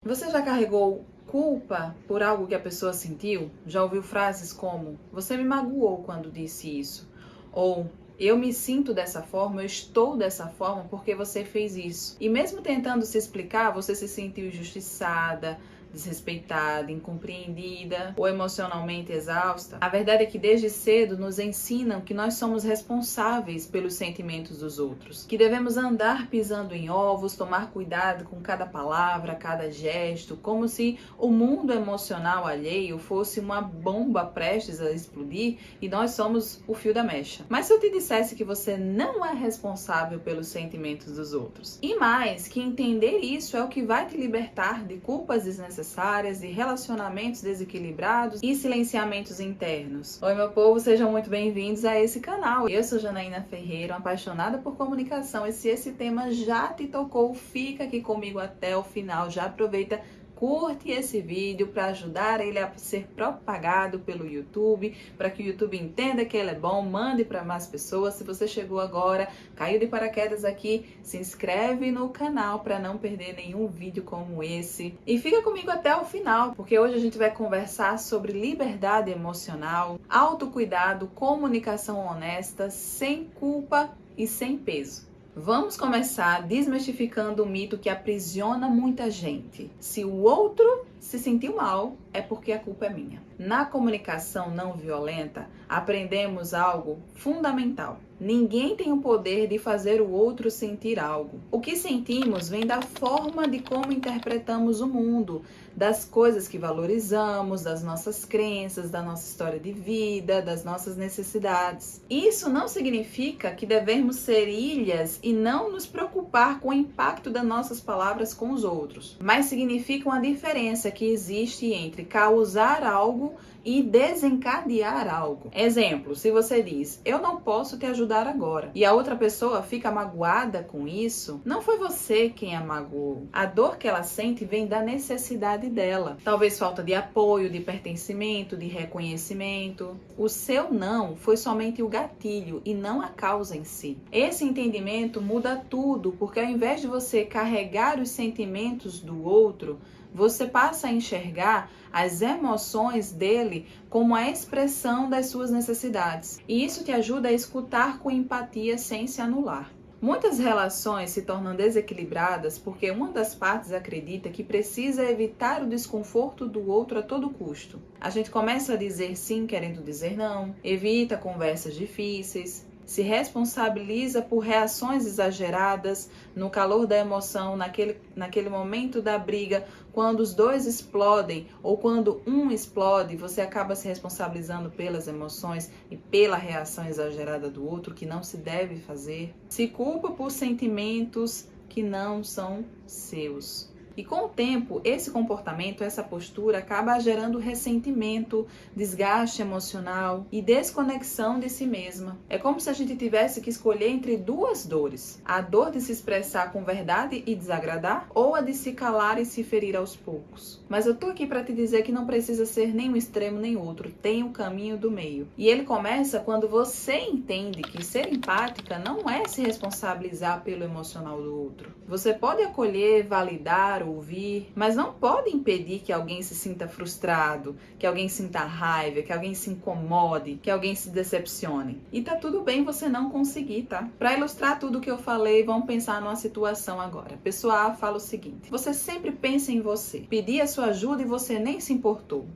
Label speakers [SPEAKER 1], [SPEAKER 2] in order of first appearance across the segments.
[SPEAKER 1] Você já carregou culpa por algo que a pessoa sentiu? Já ouviu frases como: "Você me magoou quando disse isso", ou "Eu me sinto dessa forma, eu estou dessa forma porque você fez isso". E mesmo tentando se explicar, você se sentiu injustiçada, desrespeitada, incompreendida ou emocionalmente exausta. A verdade é que desde cedo nos ensinam que nós somos responsáveis pelos sentimentos dos outros, que devemos andar pisando em ovos, tomar cuidado com cada palavra, cada gesto, como se o mundo emocional alheio fosse uma bomba prestes a explodir e nós somos o fio da mecha. Mas se eu te dissesse que você não é responsável pelos sentimentos dos outros? E mais, que entender isso é o que vai te libertar de culpas desnecessárias, de relacionamentos desequilibrados e silenciamentos internos. Oi, meu povo, sejam muito bem-vindos a esse canal. Eu sou Janaína Ferreira, uma apaixonada por comunicação, e se esse tema já te tocou, fica aqui comigo até o final. Já aproveita, curte esse vídeo para ajudar ele a ser propagado pelo YouTube, para que o YouTube entenda que ele é bom, mande para mais pessoas. Se você chegou agora, caiu de paraquedas aqui, se inscreve no canal para não perder nenhum vídeo como esse. E fica comigo até o final, porque hoje a gente vai conversar sobre liberdade emocional, autocuidado, comunicação honesta, sem culpa e sem peso. Vamos começar desmistificando o mito que aprisiona muita gente. Se o outro se sentiu mal, é porque a culpa é minha. Na comunicação não violenta, aprendemos algo fundamental. Ninguém tem o poder de fazer o outro sentir algo. O que sentimos vem da forma de como interpretamos o mundo, das coisas que valorizamos, das nossas crenças, da nossa história de vida, das nossas necessidades. Isso não significa que devemos ser ilhas e não nos preocupar com o impacto das nossas palavras com os outros, mas significa uma diferença que existe entre causar algo e desencadear algo. Exemplo, se você diz: "Eu não posso te ajudar agora", e a outra pessoa fica magoada com isso, não foi você quem a magoou. A dor que ela sente vem da necessidade dela. Talvez falta de apoio, de pertencimento, de reconhecimento. O seu não foi somente o gatilho e não a causa em si. Esse entendimento muda tudo, porque ao invés de você carregar os sentimentos do outro, você passa a enxergar as emoções dele como a expressão das suas necessidades. E isso te ajuda a escutar com empatia sem se anular. Muitas relações se tornam desequilibradas porque uma das partes acredita que precisa evitar o desconforto do outro a todo custo. A gente começa a dizer sim querendo dizer não, evita conversas difíceis, se responsabiliza por reações exageradas no calor da emoção, naquele momento da briga, quando os dois explodem ou quando um explode, você acaba se responsabilizando pelas emoções e pela reação exagerada do outro, que não se deve fazer. Se culpa por sentimentos que não são seus. E com o tempo, esse comportamento, essa postura acaba gerando ressentimento, desgaste emocional e desconexão de si mesma. É como se a gente tivesse que escolher entre duas dores: a dor de se expressar com verdade e desagradar, ou a de se calar e se ferir aos poucos. Mas eu tô aqui para te dizer que não precisa ser nem um extremo nem outro, tem o caminho do meio. E ele começa quando você entende que ser empática não é se responsabilizar pelo emocional do outro. Você pode acolher, validar, ouvir, mas não pode impedir que alguém se sinta frustrado, que alguém sinta raiva, que alguém se incomode, que alguém se decepcione. E tá tudo bem você não conseguir, tá? Para ilustrar tudo que eu falei, vamos pensar numa situação agora. A pessoa A fala o seguinte: você sempre pensa em você, pedi a sua ajuda e você nem se importou.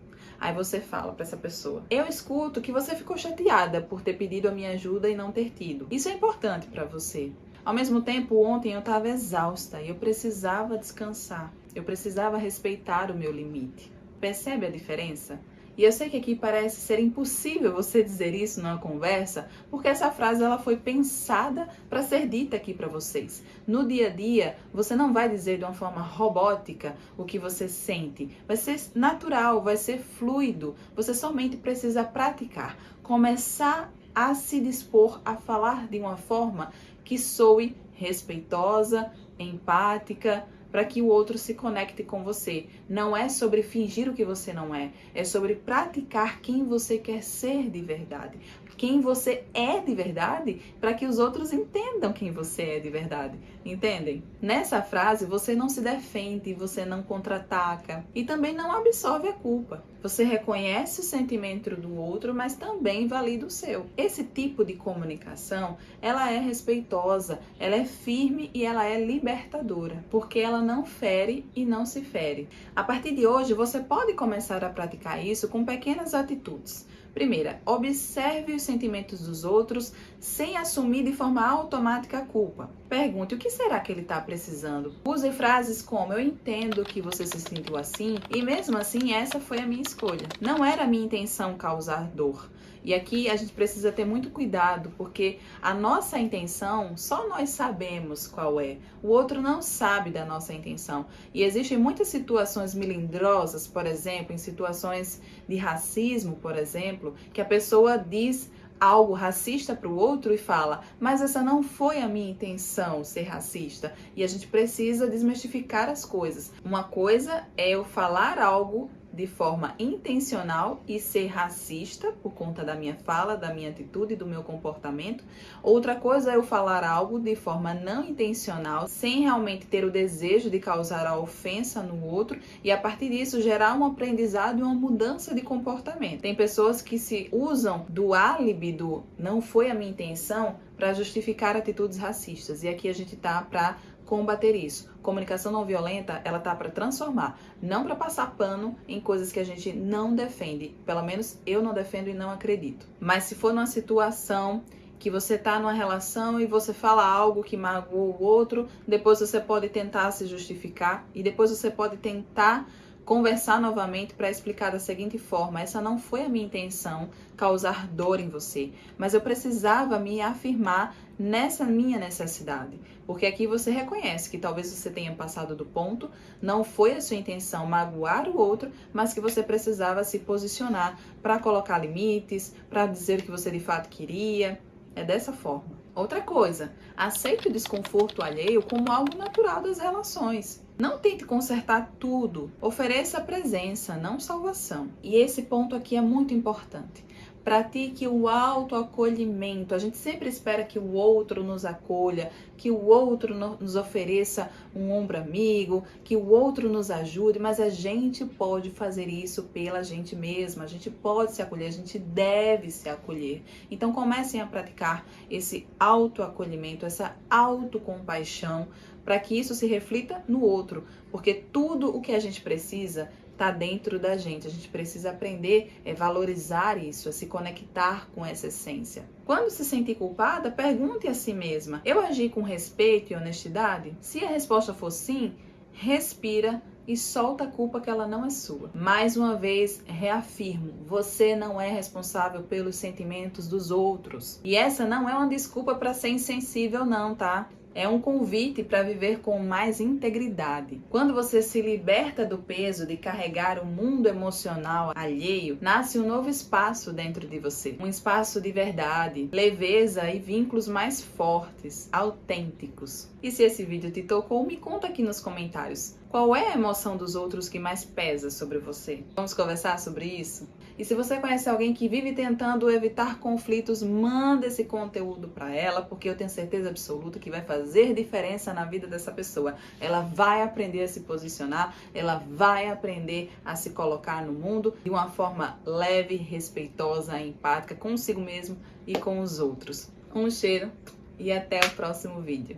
[SPEAKER 1] Aí você fala para essa pessoa: eu escuto que você ficou chateada por ter pedido a minha ajuda e não ter tido. Isso é importante para você. Ao mesmo tempo, ontem eu estava exausta e eu precisava descansar. Eu precisava respeitar o meu limite. Percebe a diferença? E eu sei que aqui parece ser impossível você dizer isso numa conversa, porque essa frase ela foi pensada para ser dita aqui para vocês. No dia a dia, você não vai dizer de uma forma robótica o que você sente. Vai ser natural, vai ser fluido. Você somente precisa praticar, começar a se dispor a falar de uma forma que soe respeitosa, empática, para que o outro se conecte com você. Não é sobre fingir o que você não é, é sobre praticar quem você quer ser de verdade. Quem você é de verdade, para que os outros entendam quem você é de verdade. Entendem? Nessa frase, você não se defende, você não contra-ataca e também não absorve a culpa. Você reconhece o sentimento do outro, mas também valida o seu. Esse tipo de comunicação, ela é respeitosa, ela é firme e ela é libertadora, porque ela não fere e não se fere. A partir de hoje, você pode começar a praticar isso com pequenas atitudes. Primeira, observe os sentimentos dos outros sem assumir de forma automática a culpa. Pergunte o que será que ele está precisando. Use frases como eu entendo que você se sentiu assim e mesmo assim essa foi a minha escolha. Não era a minha intenção causar dor. E aqui a gente precisa ter muito cuidado, porque a nossa intenção, só nós sabemos qual é. O outro não sabe da nossa intenção. E existem muitas situações melindrosas, por exemplo, em situações de racismo, por exemplo, que a pessoa diz algo racista para o outro e fala, mas essa não foi a minha intenção, ser racista. E a gente precisa desmistificar as coisas. Uma coisa é eu falar algo de forma intencional e ser racista por conta da minha fala, da minha atitude, do meu comportamento. Outra coisa é eu falar algo de forma não intencional, sem realmente ter o desejo de causar a ofensa no outro e a partir disso gerar um aprendizado e uma mudança de comportamento. Tem pessoas que se usam do álibi do não foi a minha intenção para justificar atitudes racistas e aqui a gente tá para combater isso. Comunicação não violenta, ela tá para transformar, não para passar pano em coisas que a gente não defende. Pelo menos eu não defendo e não acredito. Mas se for numa situação que você tá numa relação e você fala algo que magoou o outro, depois você pode tentar se justificar e depois você pode tentar conversar novamente para explicar da seguinte forma: essa não foi a minha intenção, causar dor em você, mas eu precisava me afirmar nessa minha necessidade, porque aqui você reconhece que talvez você tenha passado do ponto, não foi a sua intenção magoar o outro, mas que você precisava se posicionar para colocar limites, para dizer o que você de fato queria. É dessa forma. Outra coisa, aceite o desconforto alheio como algo natural das relações. Não tente consertar tudo, ofereça presença, não salvação. E esse ponto aqui é muito importante. Pratique o autoacolhimento. A gente sempre espera que o outro nos acolha, que o outro nos ofereça um ombro amigo, que o outro nos ajude, mas a gente pode fazer isso pela gente mesma. A gente pode se acolher, a gente deve se acolher. Então comecem a praticar esse autoacolhimento, essa autocompaixão, para que isso se reflita no outro, porque tudo o que a gente precisa está dentro da gente. A gente precisa aprender a valorizar isso, a se conectar com essa essência. Quando se sentir culpada, pergunte a si mesma: eu agi com respeito e honestidade? Se a resposta for sim, respira e solta a culpa que ela não é sua. Mais uma vez, reafirmo, você não é responsável pelos sentimentos dos outros. E essa não é uma desculpa para ser insensível não, tá? É um convite para viver com mais integridade. Quando você se liberta do peso de carregar o mundo emocional alheio, nasce um novo espaço dentro de você. Um espaço de verdade, leveza e vínculos mais fortes, autênticos. E se esse vídeo te tocou, me conta aqui nos comentários. Qual é a emoção dos outros que mais pesa sobre você? Vamos conversar sobre isso? E se você conhece alguém que vive tentando evitar conflitos, manda esse conteúdo para ela, porque eu tenho certeza absoluta que vai fazer diferença na vida dessa pessoa. Ela vai aprender a se posicionar, ela vai aprender a se colocar no mundo de uma forma leve, respeitosa, empática consigo mesmo e com os outros. Um cheiro e até o próximo vídeo.